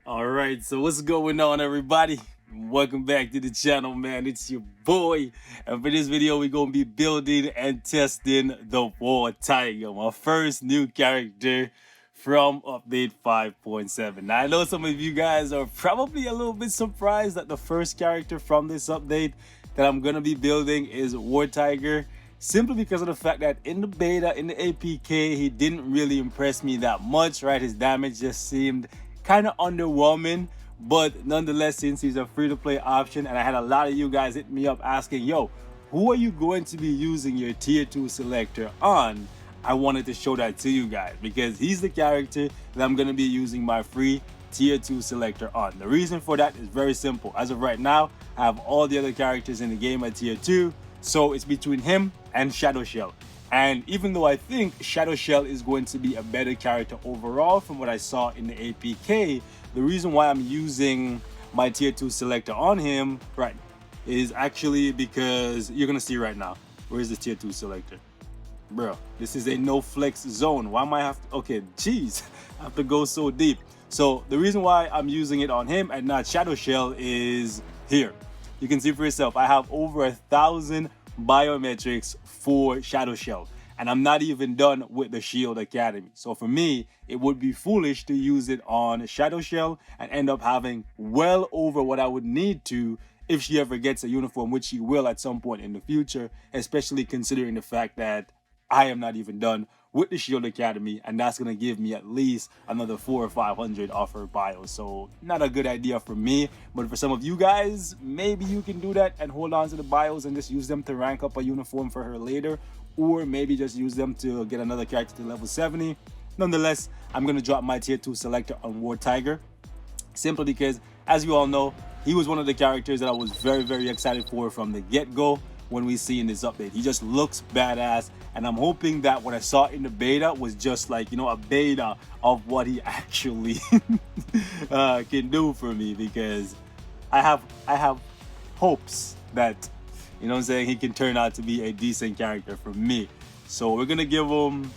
Alright, so what's going on, everybody? Welcome back to the channel, man. It's your boy. And for this video, we're going to be building and testing the War Tiger, my first new character from update 5.7. Now, I know some of you guys are probably a little bit surprised that the first character from this update that I'm going to be building is War Tiger, simply because of the fact that in the beta, in the APK, he didn't really impress me that much, right? His damage just seemed kind of underwhelming, but nonetheless, since he's a free-to-play option, and I had a lot of you guys hit me up asking, yo, who are you going to be using your tier 2 selector on? I wanted to show that to you guys because he's the character that I'm going to be using my free tier 2 selector on. The reason for that is very simple. As of right now, I have all the other characters in the game at tier 2, so it's between him and Shadow Shell. And even though I think Shadow Shell is going to be a better character overall from what I saw in the APK, the reason why I'm using my tier 2 selector on him, right, is actually because you're going to see right now. Where's the tier 2 selector? Bro, this is a no flex zone. Why am I have to, okay, jeez, I have to go so deep. So the reason why I'm using it on him and not Shadow Shell is here. You can see for yourself, I have over 1,000 biometrics for Shadow Shell, and I'm not even done with the Shield Academy. So for me, it would be foolish to use it on Shadow Shell and end up having well over what I would need to if she ever gets a uniform, which she will at some point in the future, especially considering the fact that I am not even done with the Shield Academy, and that's going to give me at least another 400 or 500 off her bio. So not a good idea for me, but for some of you guys, maybe you can do that and hold on to the bios and just use them to rank up a uniform for her later, or maybe just use them to get another character to level 70. Nonetheless, I'm going to drop my tier 2 selector on War Tiger, simply because, as you all know, he was one of the characters that I was very excited for from the get-go. When we see in this update, he just looks badass, and I'm hoping that what I saw in the beta was just like, you know, a beta of what he actually can do for me, because I have hopes that, you know what I'm saying, he can turn out to be a decent character for me. So we're gonna give him,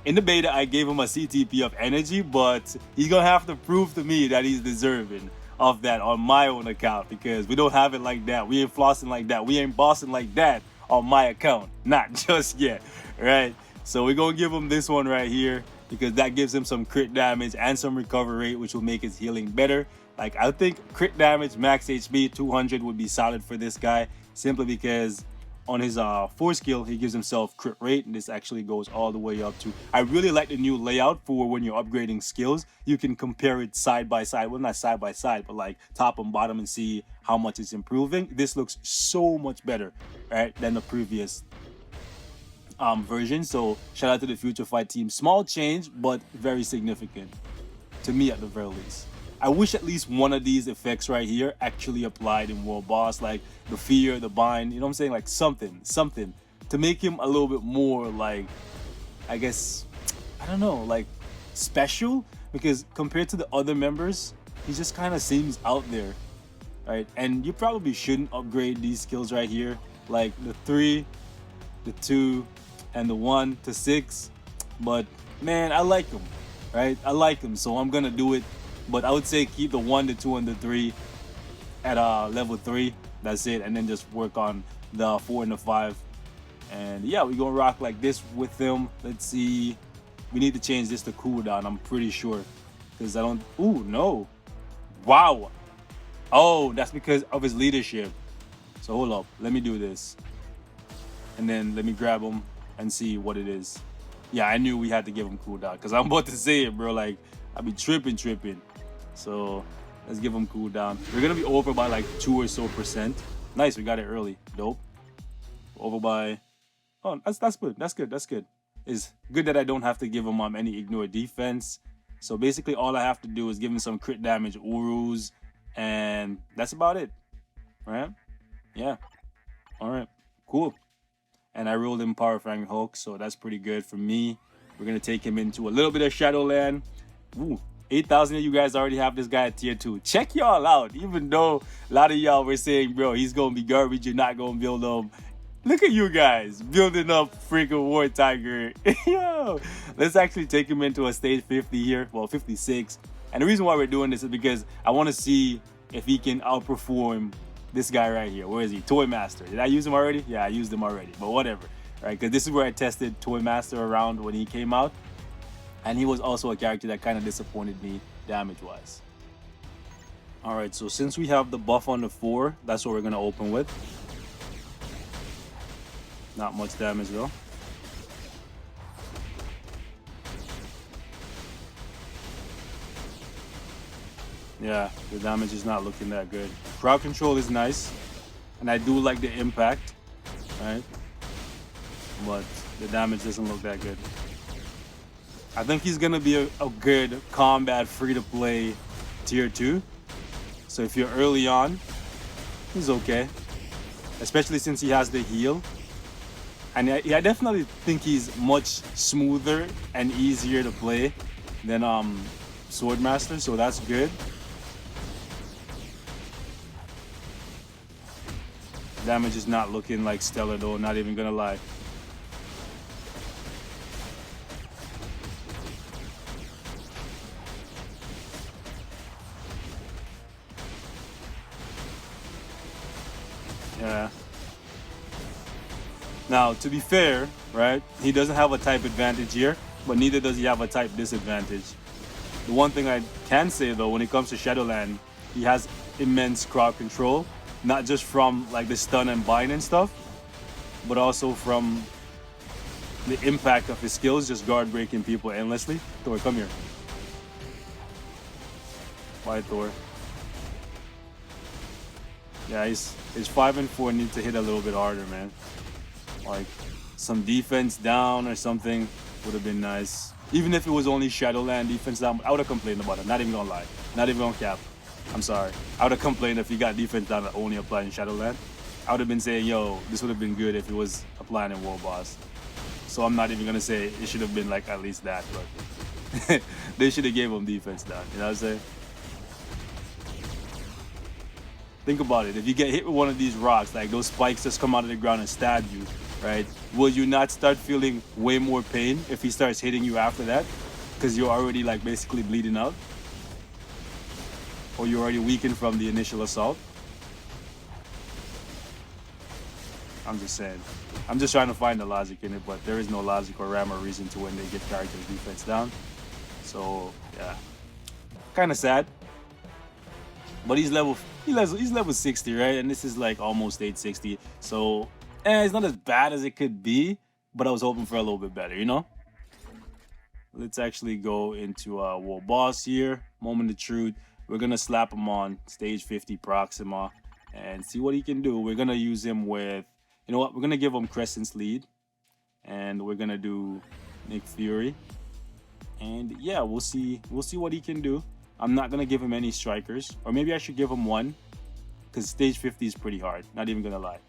in the beta I gave him a CTP of energy, but he's gonna have to prove to me that he's deserving of that on my own account, because we don't have it like that. We ain't flossing like that. We ain't bossing like that on my account. Not just yet, right? So we're gonna give him this one right here, because that gives him some crit damage and some recovery rate, which will make his healing better. Like, I think crit damage, max HP 200 would be solid for this guy, simply because on his 4 skill, he gives himself crit rate, and this actually goes all the way up to, I really like the new layout for when you're upgrading skills. You can compare it side by side, well, not side by side, but like top and bottom, and see how much it's improving. This looks so much better, right, than the previous version. So shout out to the Future Fight team. Small change, but very significant to me at the very least. I wish at least one of these effects right here actually applied in World Boss, like the fear, the bind, you know what I'm saying? Like something to make him a little bit more, like, I guess, I don't know, like special, because compared to the other members, he just kind of seems out there, right? And you probably shouldn't upgrade these skills right here, like the 3, the 2, and the 1 to 6, but man, I like him, right? I like him, so I'm gonna do it. But I would say keep the 1, the 2, and the 3 at level 3. That's it. And then just work on the 4 and the 5. And yeah, we're going to rock like this with them. Let's see. We need to change this to cooldown, I'm pretty sure. Because I don't... Ooh, no. Wow. Oh, that's because of his leadership. So hold up. Let me do this. And then let me grab him and see what it is. Yeah, I knew we had to give him cooldown. Because I'm about to say it, bro. Like, I be tripping. So let's give him cooldown. We're gonna be over by like 2 or so %. Nice, we got it early. Dope. Over by, oh, that's good. That's good. It's good that I don't have to give him any ignore defense. So basically all I have to do is give him some crit damage Urus, and that's about it. Right? Yeah. Alright. Cool. And I rolled in Power Fang Hulk, so that's pretty good for me. We're gonna take him into a little bit of Shadowland. Ooh. 8,000 of you guys already have this guy at tier 2. Check y'all out. Even though a lot of y'all were saying, bro, he's going to be garbage, you're not going to build him. Look at you guys building up freaking War Tiger. Yo, let's actually take him into a stage 50 here. Well, 56. And the reason why we're doing this is because I want to see if he can outperform this guy right here. Where is he? Toy Master. Did I use him already? Yeah, I used him already, but whatever, right? Because this is where I tested Toy Master around when he came out, and he was also a character that kind of disappointed me damage-wise. All right, so since we have the buff on the 4, that's what we're gonna open with. Not much damage though. Yeah, the damage is not looking that good. Crowd control is nice, and I do like the impact, right? But the damage doesn't look that good. I think he's gonna be a good combat free-to-play tier 2. So if you're early on, he's okay. Especially since he has the heal. And I definitely think he's much smoother and easier to play than Swordmaster, so that's good. Damage is not looking like stellar though, not even gonna lie. Yeah. Now, to be fair, right, he doesn't have a type advantage here, but neither does he have a type disadvantage. The one thing I can say though, when it comes to Shadowland, he has immense crowd control, not just from like the stun and bind and stuff, but also from the impact of his skills, just guard breaking people endlessly. Thor, come here. Why Thor? Yeah, his 5 and 4 need to hit a little bit harder, man. Like some defense down or something would have been nice. Even if it was only Shadowland defense down, I would have complained about it. Not even gonna lie. Not even gonna cap. I'm sorry. I would have complained if he got defense down that only applied in Shadowland. I would have been saying, yo, this would have been good if it was applying in World Boss. So I'm not even gonna say it should have been like at least that, but they should have gave him defense down. You know what I'm saying? Think about it. If you get hit with one of these rocks, like those spikes just come out of the ground and stab you, right? Will you not start feeling way more pain if he starts hitting you after that? Because you're already like basically bleeding out? Or you're already weakened from the initial assault? I'm just saying. I'm just trying to find the logic in it, but there is no logic or rhyme or reason to when they get characters defense down. So, yeah. Kind of sad. But he's level 60, right? And this is like almost 860. So, it's not as bad as it could be, but I was hoping for a little bit better, you know? Let's actually go into World Boss here. Moment of truth. We're going to slap him on stage 50 Proxima and see what he can do. We're going to use him with, you know what? We're going to give him Crescent's lead. And we're going to do Nick Fury. And yeah, we'll see what he can do. I'm not going to give him any strikers. Or maybe I should give him one. Because stage 50 is pretty hard. Not even going to lie.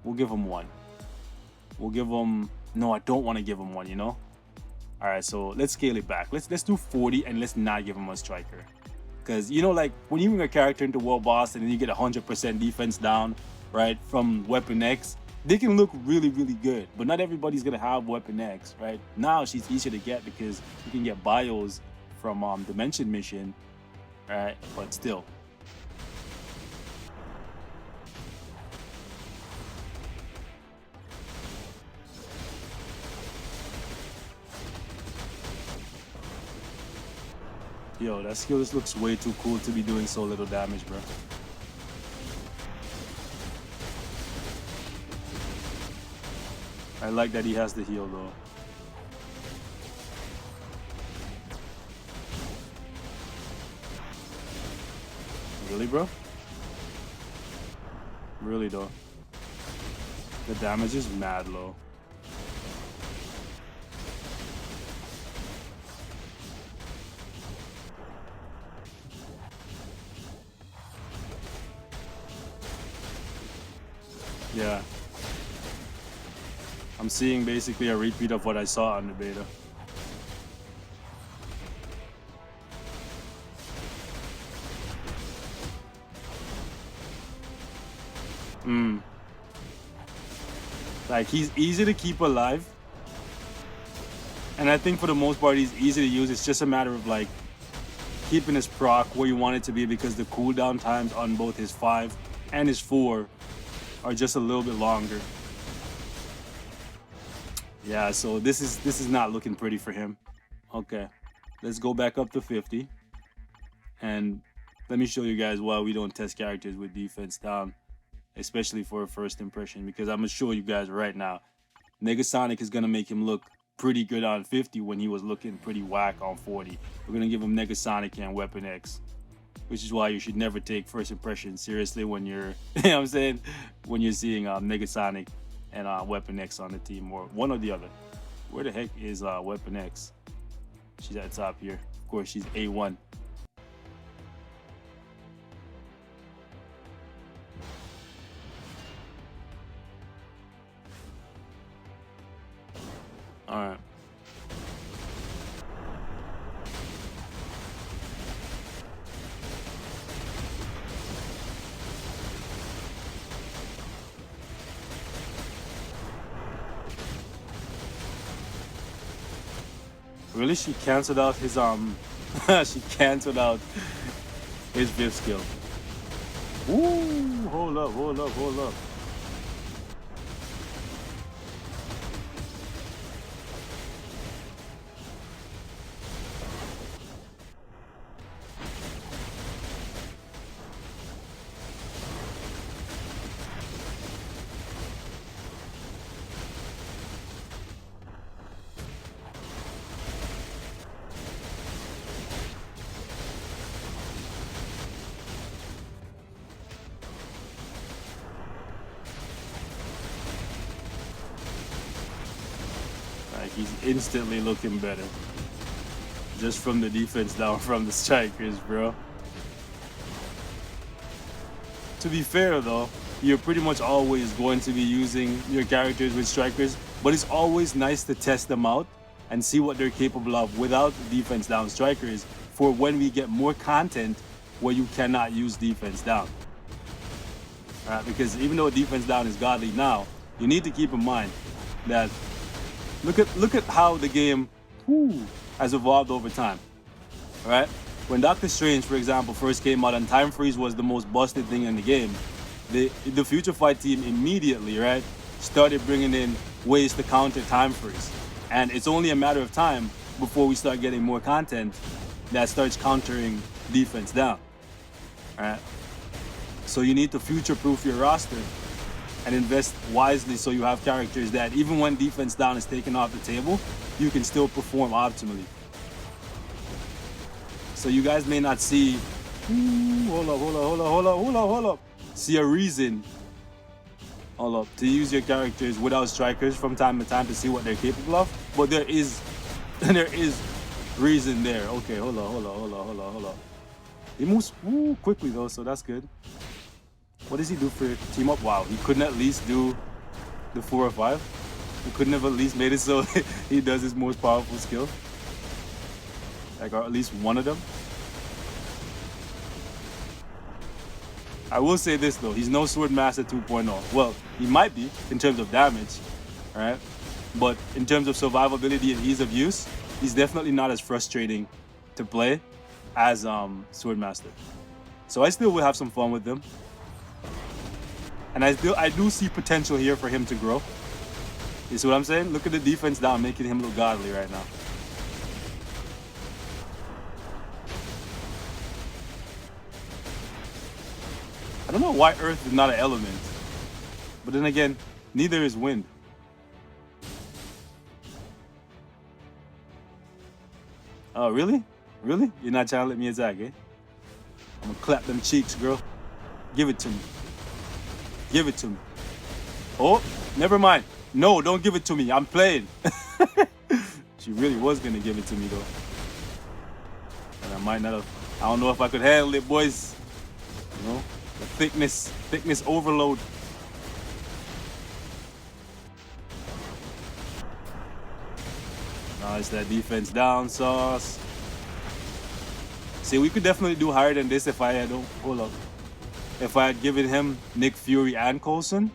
We'll give him one. We'll give him... No, I don't want to give him one, you know? Alright, so let's scale it back. Let's do 40 and let's not give him a striker. Because, you know, like, when you bring a character into World Boss and then you get 100% defense down, right, from Weapon X, they can look really, really good. But not everybody's going to have Weapon X, right? Now she's easier to get because you can get bios from Dimension Mission, right? But still. Yo, that skill just looks way too cool to be doing so little damage, bro. I like that he has the heal, though. Really, bro? Really, though. The damage is mad low. Yeah. I'm seeing basically a repeat of what I saw on the beta. Like, he's easy to keep alive. And I think for the most part, he's easy to use. It's just a matter of, like, keeping his proc where you want it to be because the cooldown times on both his 5 and his 4 are just a little bit longer. Yeah, so this is not looking pretty for him. Okay, let's go back up to 50. And let me show you guys why we don't test characters with defense down, especially for a first impression, because I'm going to show you guys right now. Negasonic is going to make him look pretty good on 50 when he was looking pretty whack on 40. We're going to give him Negasonic and Weapon X, which is why you should never take first impression seriously when you're, you know what I'm saying, when you're seeing Negasonic and Weapon X on the team, or one or the other. Where the heck is Weapon X? She's at the top here. Of course, she's A1. All right. Really, she canceled out his she canceled out his Viv skill. Ooh, hold up, hold up, hold up. He's instantly looking better. Just from the defense down from the strikers, bro. To be fair though, you're pretty much always going to be using your characters with strikers, but it's always nice to test them out and see what they're capable of without defense down strikers for when we get more content where you cannot use defense down. All right, because even though defense down is godly now, you need to keep in mind that look at how the game has evolved over time. All right, when Doctor Strange, for example, first came out and time freeze was the most busted thing in the game, the Future Fight team immediately, right, started bringing in ways to counter time freeze, and it's only a matter of time before we start getting more content that starts countering defense down. All right, so you need to future-proof your roster and invest wisely so you have characters that even when defense down is taken off the table, you can still perform optimally. So you guys may not see, hold up, see a reason, to use your characters without strikers from time to time to see what they're capable of, but there is reason there. Okay, hold up. He moves quickly though, so that's good. What does he do for team up? Wow, he couldn't at least do the 4 or 5. He couldn't have at least made it so he does his most powerful skill. Like, or at least one of them. I will say this though, he's no Swordmaster 2.0. Well, he might be in terms of damage, right? But in terms of survivability and ease of use, he's definitely not as frustrating to play as Swordmaster. So I still will have some fun with them. And I do see potential here for him to grow. You see what I'm saying? Look at the defense down, making him look godly right now. I don't know why Earth is not an element. But then again, neither is wind. Oh, really? Really? You're not trying to let me attack, eh? I'm gonna clap them cheeks, girl. Give it to me. Give it to me. Oh, never mind. No, don't give it to me. I'm playing. She really was gonna give it to me though. And I might not have. I don't know if I could handle it, boys. You know, the thickness overload. Nice, that defense down sauce. See, we could definitely do higher than this if I had, hold up. If I had given him Nick Fury and Coulson,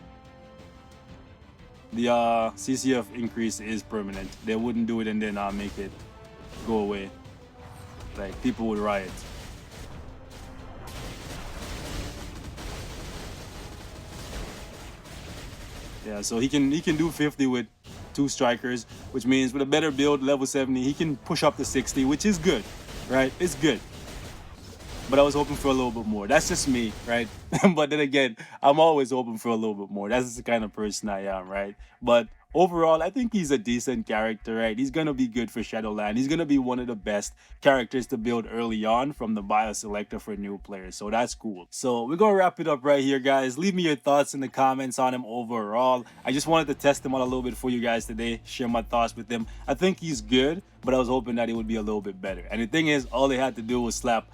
the CCF increase is permanent. They wouldn't do it and then make it go away. Like, people would riot. Yeah, so he can do 50 with 2 strikers, which means with a better build, level 70, he can push up to 60, which is good, right? It's good. But I was hoping for a little bit more. That's just me, right? But then again, I'm always hoping for a little bit more. That's the kind of person I am, right? But overall, I think he's a decent character, right? He's gonna be good for Shadowland. He's gonna be one of the best characters to build early on from the bio selector for new players. So that's cool. So we're gonna wrap it up right here, guys. Leave me your thoughts in the comments on him overall. I just wanted to test him out a little bit for you guys today, share my thoughts with him. I think he's good, but I was hoping that he would be a little bit better. And the thing is, all they had to do was slap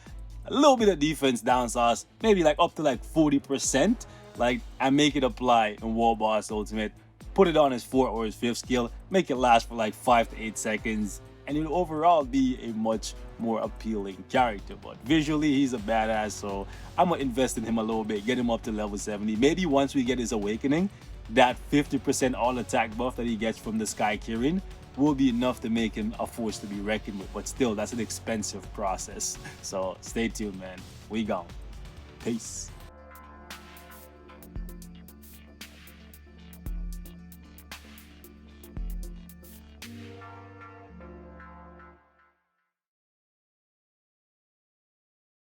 a little bit of defense down sauce, maybe like up to like 40%, like, and make it apply in War Boss Ultimate. Put it on his 4th or his 5th skill, make it last for like 5 to 8 seconds, and it'll overall be a much more appealing character. But visually, he's a badass, so I'm gonna invest in him a little bit, get him up to level 70. Maybe once we get his awakening, that 50% all attack buff that he gets from the Sky Kirin will be enough to make him a force to be reckoned with. But still, that's an expensive process. So stay tuned, man. We gone. Peace.